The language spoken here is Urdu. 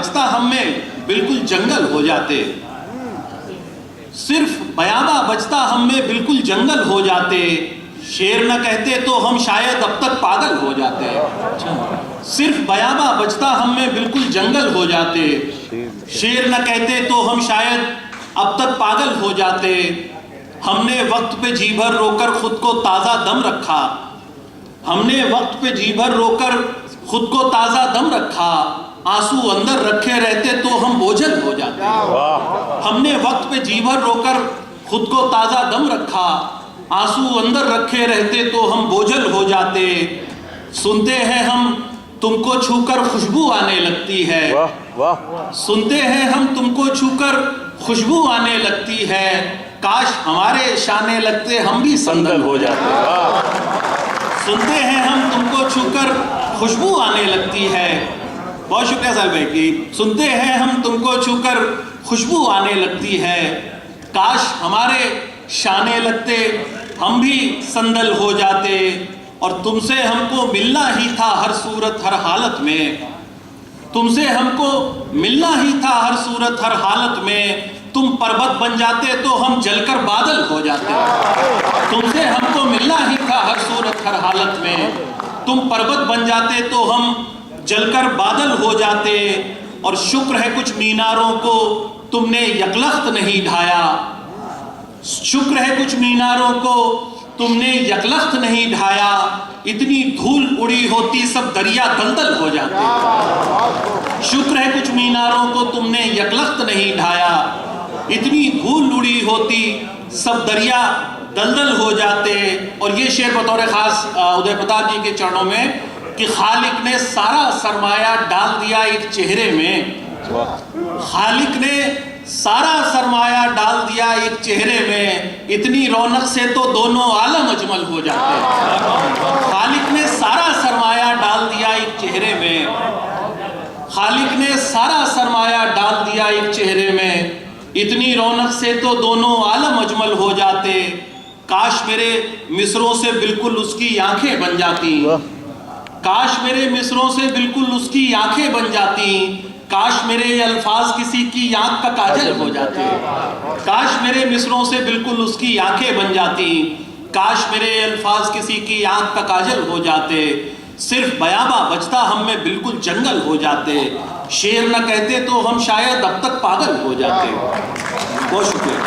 بچتا ہم میں بالکل جنگل ہو جاتے، صرف بیاباں بچتا ہم میں بالکل جنگل ہو جاتے، شیر نہ کہتے تو ہم شاید اب تک پاگل ہو جاتے، صرف بیاباں بچتا ہم میں بالکل جنگل ہو جاتے، شیر نہ کہتے تو ہم شاید اب تک پاگل ہو جاتے، ہم نے وقت پہ جی بھر رو کر خود کو تازہ دم رکھا، ہم نے وقت پہ جی بھر رو کر خود کو تازہ دم رکھا، آنسو اندر رکھے رہتے تو ہم بوجھل ہو جاتے، ہم نے وقت پہ جی بھر رو کر خود کو تازہ دم رکھا، آنسو اندر رکھے رہتے تو ہم بوجھل ہو جاتے، سنتے ہیں ہم تم کو چھو کر خوشبو آنے لگتی ہے، سنتے ہیں ہم تم کو چھو کر خوشبو آنے لگتی ہے، کاش ہمارے شانے لگتے ہم بھی سندل ہو جاتے، سنتے ہیں ہم تم کو چھو کر خوشبو آنے لگتی ہے، بہت شکریہ صاحب بھائی کی، سنتے ہیں ہم تم کو چھو کر خوشبو آنے لگتی ہے، کاش ہمارے شانے لگتے ہم بھی سندل ہو جاتے، اور تم سے ہم کو ملنا ہی تھا ہر صورت ہر حالت میں، تم سے ہم کو ملنا ہی تھا ہر صورت ہر حالت میں، تم پربت بن جاتے تو ہم جل کر بادل ہو جاتے، تم سے ہم کو ملنا ہی تھا ہر صورت ہر حالت میں، تم پربت بن جاتے تو ہم جل کر بادل ہو جاتے، اور شکر ہے کچھ میناروں کو تم نے یکلخت نہیں ڈھایا، شکر ہے کچھ میناروں کو تم نے یکلخت نہیں ڈھایا، اتنی دھول اڑی ہوتی سب دریا دلدل ہو جاتے، شکر ہے کچھ میناروں کو تم نے یکلخت نہیں ڈھایا، اتنی دھول اڑی ہوتی سب دریا دلدل ہو جاتے، اور یہ شعر بطور خاص ادے پرتاپ جی کے چرنوں میں کہ خالق نے سارا سرمایہ ڈال دیا ایک چہرے میں، خالق نے سارا سرمایہ ڈال دیا ایک چہرے میں، اتنی رونق سے تو دونوں عالم اجمل ہو جاتے، خالق نے سارا سرمایہ ڈال دیا ایک چہرے میں، خالق نے سارا سرمایہ ڈال دیا ایک چہرے میں، اتنی رونق سے تو دونوں عالم اجمل ہو جاتے، کاش میرے مصروں سے بالکل اس کی آنکھیں بن جاتی، کاش میرے مصروں سے بالکل اس کی آنکھیں بن جاتی، کاش میرے الفاظ کسی کی آنکھ کا کاجل ہو جاتے، کاش میرے مصروں سے بالکل اس کی آنکھیں بن جاتی، کاش میرے الفاظ کسی کی آنکھ کا کاجل ہو جاتے، صرف بیاباں بچتا ہم میں بالکل جنگل ہو جاتے، شیر نہ کہتے تو ہم شاید اب تک پاگل ہو جاتے، بہت شکریہ۔